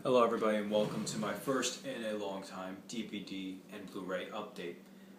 Hello everybody and welcome to my first in a long time DVD and Blu-ray update.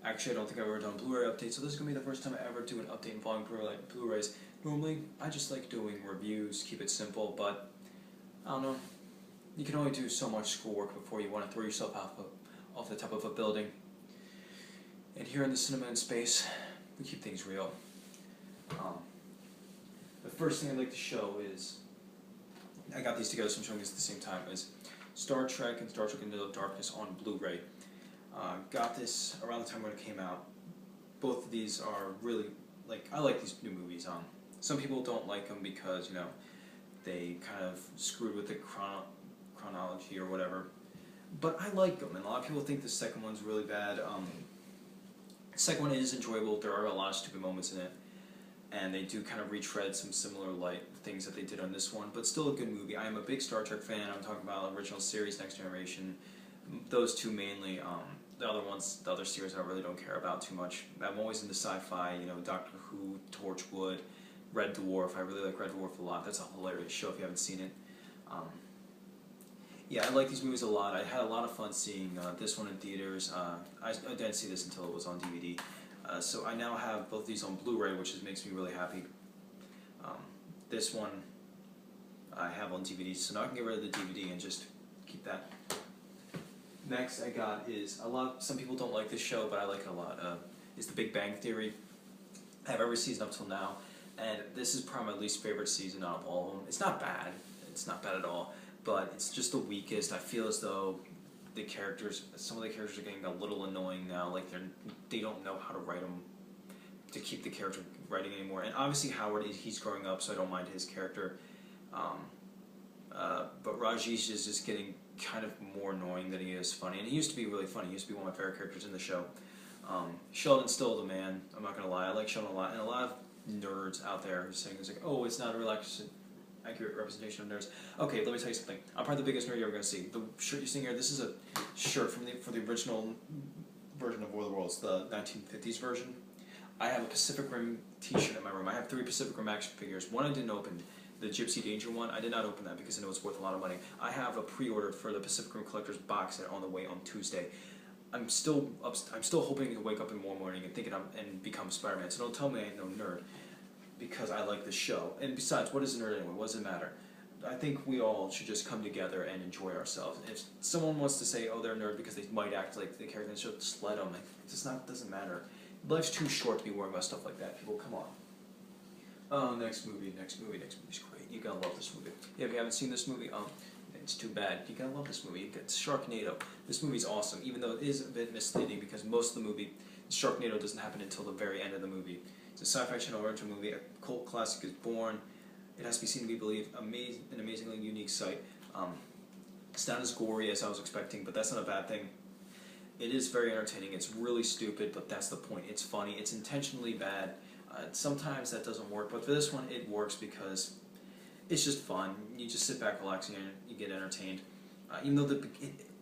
Actually, I don't think I've ever done a Blu-ray update, so this is going to be the first time I ever do an update involving Blu-rays. Normally, I just like doing reviews, keep it simple, but I don't know. You can only do so much schoolwork before you want to throw yourself off the top of a building. And here in the cinema in space, we keep things real. The first thing I'd like to show is, I got these together so I'm showing these at the same time, is Star Trek and Star Trek Into the Darkness on Blu-ray. Got this around the time when it came out. Both of these are really, I like these new movies. Some people don't like them because, they kind of screwed with the chronology or whatever. But I like them, and a lot of people think the second one's really bad. The second one is enjoyable. There are a lot of stupid moments in it, and they do kind of retread some similar things that they did on this one, but still a good movie. I am a big Star Trek fan. I'm talking about original series, Next Generation, those two mainly. The other ones, the other series I really don't care about too much. I'm always into sci-fi, Doctor Who, Torchwood, Red Dwarf. I really like Red Dwarf a lot. That's a hilarious show if you haven't seen it. Yeah, I like these movies a lot. I had a lot of fun seeing this one in theaters. I didn't see this until it was on DVD. So I now have both these on Blu-ray, which makes me really happy. This one I have on DVD, so now I can get rid of the DVD and just keep that. Next I got is, some people don't like this show, but I like it a lot, is The Big Bang Theory. I have every season up till now, and this is probably my least favorite season out of all of them. It's not bad at all, but it's just the weakest. I feel as though some of the characters are getting a little annoying now. They don't know how to write them to keep the character writing anymore. And obviously Howard, he's growing up, so I don't mind his character. But Rajesh is just getting kind of more annoying than he is funny. And he used to be really funny. He used to be one of my favorite characters in the show. Sheldon's still the man. I'm not gonna lie. I like Sheldon a lot. And a lot of nerds out there are saying, oh, it's not a real accurate representation of nerds. Okay, let me tell you something. I'm probably the biggest nerd you're ever going to see. The shirt you're seeing here, this is a shirt for the original version of War of the Worlds, the 1950s version. I have a Pacific Rim t-shirt in my room. I have 3 Pacific Rim action figures. One I didn't open, the Gypsy Danger one. I did not open that because I know it's worth a lot of money. I have a pre-order for the Pacific Rim Collector's box set on the way on Tuesday. I'm still hoping to wake up in one morning and and become Spider-Man. So don't tell me I ain't no nerd, because I like the show. And besides, what is a nerd anyway? What does it matter? I think we all should just come together and enjoy ourselves. If someone wants to say, oh, they're a nerd because they might act like the character in the show, just let them. It doesn't matter. Life's too short to be worrying about stuff like that. People, come on. Oh, next movie's great. You gotta love this movie. Yeah, if you haven't seen this movie, it's too bad. You gotta love this movie. It's Sharknado. This movie's awesome, even though it is a bit misleading because most of the movie, Sharknado doesn't happen until the very end of the movie. It's a sci-fi channel original movie. A cult classic is born. It has to be seen to be believed. An amazingly unique sight. It's not as gory as I was expecting, but that's not a bad thing. It is very entertaining. It's really stupid, but that's the point. It's funny. It's intentionally bad. Sometimes that doesn't work, but for this one, it works because it's just fun. You just sit back, relax, and you get entertained. Even though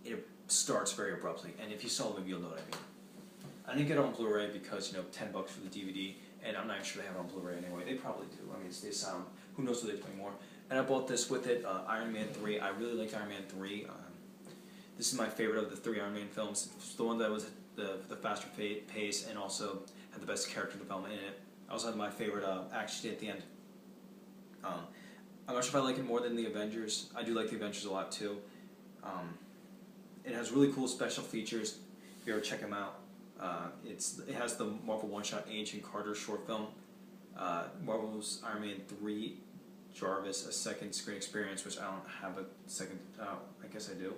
it starts very abruptly, and if you saw the movie, you'll know what I mean. I didn't get it on Blu-ray because, $10 for the DVD, and I'm not even sure they have it on Blu-ray anyway. They probably do. I mean, it's the Asylum. Who knows what they do anymore. And I bought this with it, Iron Man 3. I really liked Iron Man 3. This is my favorite of the 3 Iron Man films. It's the one that was the faster pace and also had the best character development in it. I also had my favorite action scene at the end. I'm not sure if I like it more than the Avengers. I do like the Avengers a lot too. It has really cool special features. If you ever check them out. It has the Marvel one-shot Agent Carter short film, Marvel's Iron Man 3, Jarvis, a second screen experience, which I don't have a second, I guess I do.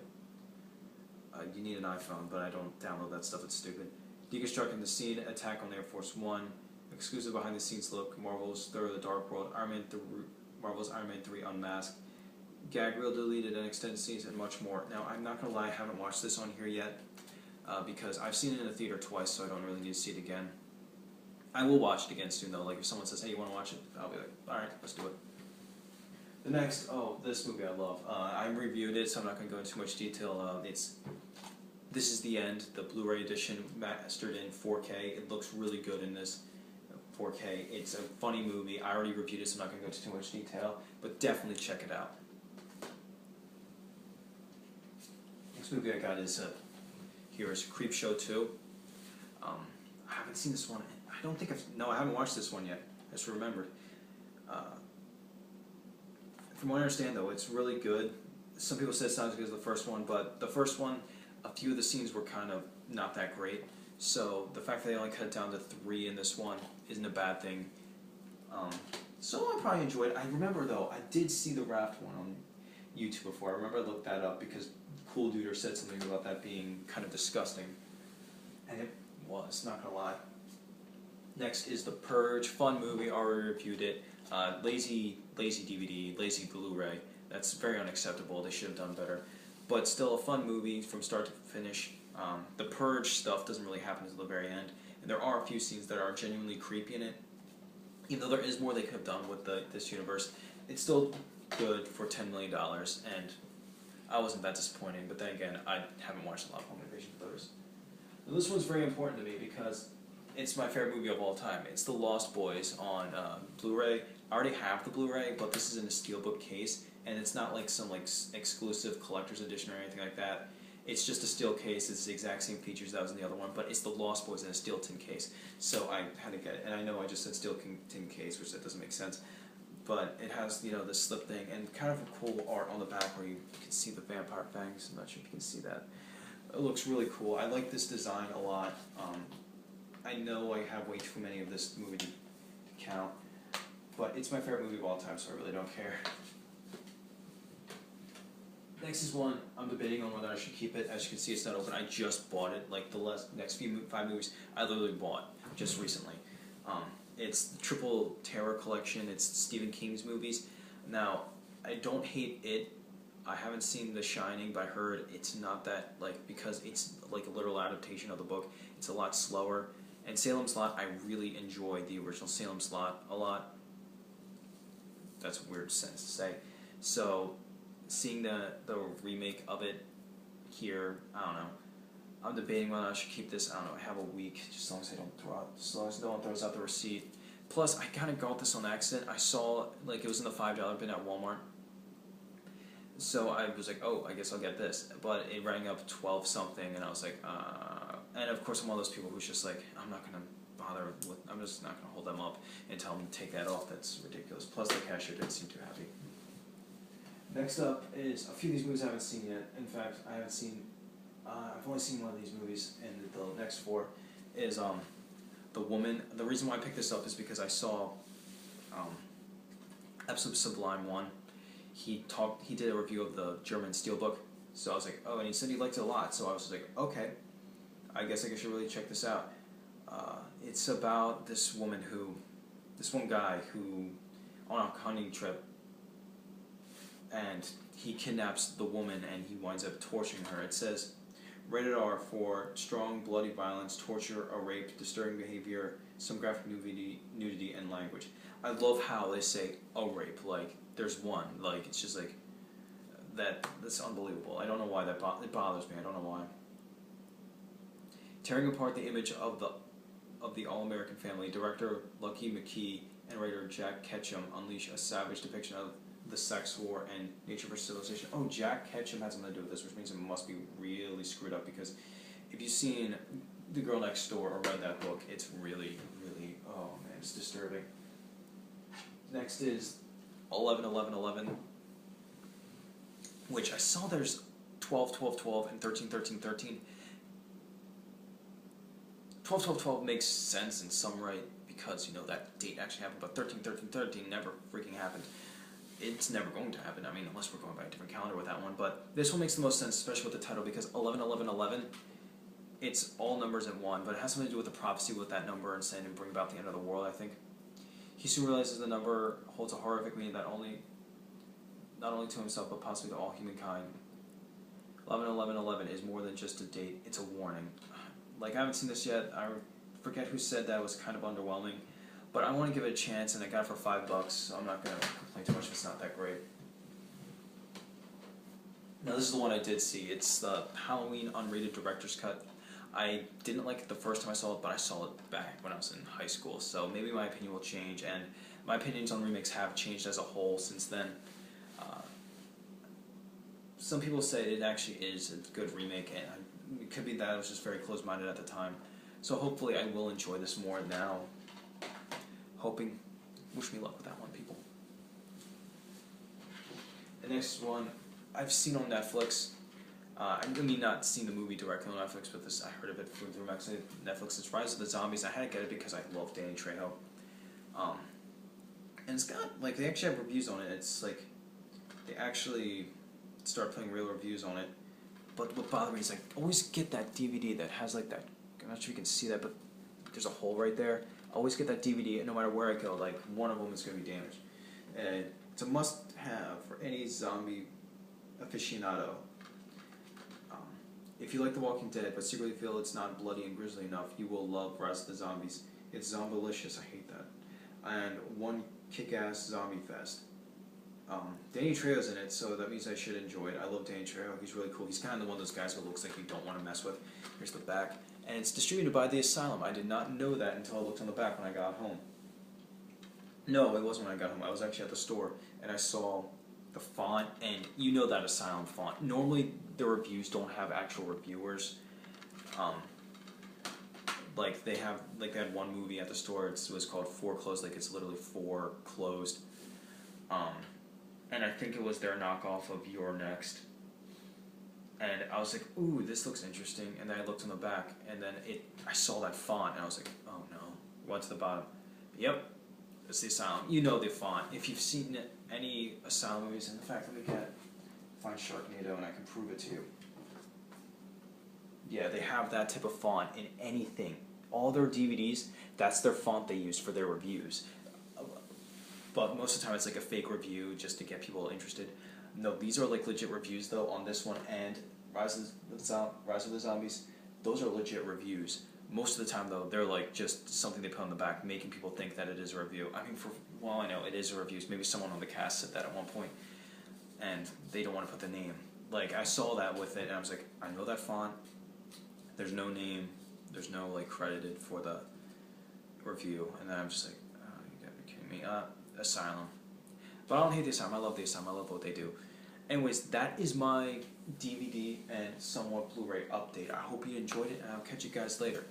You need an iPhone, but I don't download that stuff, it's stupid. Deconstructing the Scene, Attack on Air Force One, exclusive behind-the-scenes look, Marvel's Third of the Dark World, Marvel's Iron Man 3 Unmasked, gag reel deleted and extended scenes, and much more. Now, I'm not going to lie, I haven't watched this on here yet. Because I've seen it in the theater twice, so I don't really need to see it again. I will watch it again soon, though. If someone says, hey, you want to watch it? I'll be like, alright, let's do it. The next, this movie I love. I reviewed it, so I'm not going to go into too much detail. This is the End, the Blu-ray edition, mastered in 4K. It looks really good in this 4K. It's a funny movie. I already reviewed it, so I'm not going to go into too much detail, but definitely check it out. next movie I got is here is Creepshow 2. I haven't seen this one. I haven't watched this one yet. I just remembered. From what I understand, though, it's really good. Some people say it's not as good as the first one, but the first one, a few of the scenes were kind of not that great. So the fact that they only cut it down to 3 in this one isn't a bad thing. So I probably enjoyed it. I remember, though, I did see the Raft one on YouTube before. I remember I looked that up because Cool Duder said something about that being kind of disgusting. And it was, not gonna lie. Next is The Purge. Fun movie, already reviewed it. Lazy DVD, lazy Blu-ray. That's very unacceptable. They should have done better. But still a fun movie from start to finish. The Purge stuff doesn't really happen until the very end. And there are a few scenes that are genuinely creepy in it. Even though there is more they could have done with this universe, it's still good for $10 million. And I wasn't that disappointing. But then again, I haven't watched a lot of home invasion thrillers. Now, this one's very important to me because it's my favorite movie of all time. It's The Lost Boys on Blu-ray. I already have the Blu-ray, but this is in a steelbook case, and it's not like some exclusive collector's edition or anything like that. It's just a steel case. It's the exact same features that was in the other one, but it's The Lost Boys in a steel tin case. So I had to get it, and I know I just said steel tin case, which that doesn't make sense, but it has this slip thing and kind of a cool art on the back where you can see the vampire fangs. I'm not sure if you can see that. It looks really cool. I like this design a lot. I know I have way too many of this movie to count, but it's my favorite movie of all time, so I really don't care. Next is one I'm debating on whether I should keep it. As you can see, it's not open. I just bought it. Like the next 5 movies, I literally bought just recently. It's the Triple Terror Collection. It's Stephen King's movies. Now, I don't hate it. I haven't seen The Shining, but I heard it's not that, because it's like a literal adaptation of the book, it's a lot slower. And Salem's Lot, I really enjoyed the original Salem's Lot a lot. That's a weird sentence to say. So, seeing the remake of it here, I don't know. I'm debating whether I should keep this. I don't know. I have a week, just as long as I don't throw out, as long as no one throws out the receipt. Plus, I kind of got this on accident. I saw it was in the $5 bin at Walmart. So I was like, oh, I guess I'll get this. But it rang up 12 something, and I was like, and of course I'm one of those people who's just like, I'm not gonna bother with. I'm just not gonna hold them up and tell them to take that off. That's ridiculous. Plus, the cashier didn't seem too happy. Next up is a few of these movies I haven't seen yet. In fact, I haven't seen. I've only seen one of these movies, and the next 4 is The Woman. The reason why I picked this up is because I saw episode of Sublime 1. He did a review of the German Steelbook, so I was like, oh, and he said he liked it a lot, so I was like, okay, I guess I should really check this out. It's about this one guy who, on a hunting trip, and he kidnaps the woman and he winds up torturing her. It says, rated R for strong, bloody violence, torture, or rape, disturbing behavior, some graphic nudity, and language. I love how they say a rape, like, there's one, like, it's just like, that's unbelievable. I don't know why it bothers me, I don't know why. Tearing apart the image of the All-American Family, director Lucky McKee and writer Jack Ketchum unleash a savage depiction of the sex war and nature versus civilization. Oh, Jack Ketchum has something to do with this, which means it must be really screwed up, because if you've seen The Girl Next Door or read that book, it's really, really, oh man, it's disturbing. Next is 11-11-11, which I saw there's 12-12-12 and 13-13-13. 12-12-12 makes sense in some right, because that date actually happened, but 13-13-13 never freaking happened. It's never going to happen, I mean, unless we're going by a different calendar with that one, but this one makes the most sense, especially with the title, because 11-11-11, it's all numbers in one, but it has something to do with the prophecy with that number and saying to bring about the end of the world, I think. He soon realizes the number holds a horrific meaning that not only to himself, but possibly to all humankind. 11-11-11 is more than just a date, it's a warning. Like, I haven't seen this yet, I forget who said that, it was kind of underwhelming. But I want to give it a chance, and I got it for $5, so I'm not going to complain too much if it's not that great. Now this is the one I did see. It's the Halloween unrated director's cut. I didn't like it the first time I saw it, but I saw it back when I was in high school, so maybe my opinion will change, and my opinions on remakes have changed as a whole since then. some people say it actually is a good remake, and it could be that I was just very close-minded at the time. So hopefully I will enjoy this more now. Hoping. Wish me luck with that one, people. The next one I've seen on Netflix. I mean, not seen the movie directly on Netflix, but I heard of it through Netflix. It's Rise of the Zombies. I had to get it because I love Danny Trejo. And it's got, like, they actually have reviews on it. It's like, they actually start putting real reviews on it. But what bothered me is, like, always get that DVD that has, like, that, I'm not sure if you can see that, but there's a hole right there. Always get that DVD, and no matter where I go, like, one of them is going to be damaged. And it's a must-have for any zombie aficionado. If you like The Walking Dead, but secretly feel it's not bloody and grisly enough, you will love Rise of the Zombies. It's zombilicious, I hate that. And one kick-ass zombie fest. Danny Trejo's in it, so that means I should enjoy it. I love Danny Trejo, he's really cool. He's kind of one of those guys who looks like you don't want to mess with. Here's the back. And it's distributed by The Asylum. I did not know that until I looked on the back when I got home. No, it wasn't when I got home. I was actually at the store, and I saw the font, and you know that Asylum font. Normally, the reviews don't have actual reviewers. Like they had one movie at the store. It was called Four Closed. Like it's literally Four Closed. And I think it was their knockoff of You're Next. And I was like, ooh, this looks interesting. And then I looked on the back, and then I saw that font, and I was like, oh no. Went to the bottom. Yep, it's The Asylum. You know the font. If you've seen any Asylum movies, and in fact, let me find Sharknado, and I can prove it to you. Yeah, they have that type of font in anything. All their DVDs, that's their font they use for their reviews. But most of the time it's like a fake review just to get people interested. No, these are like legit reviews though on this one and Rise of the Zombies. Those are legit reviews. Most of the time though, they're like just something they put on the back, making people think that it is a review. I mean, for all I know, it is a review. Maybe someone on the cast said that at one point, and they don't want to put the name. Like I saw that with it, and I was like, I know that font. There's no name. There's no like credited for the review, and then I'm just like, oh, you gotta be kidding me. Asylum. But I don't hate The Asylum. I love The Asylum. I love what they do. Anyways, that is my DVD and somewhat Blu-ray update. I hope you enjoyed it, and I'll catch you guys later.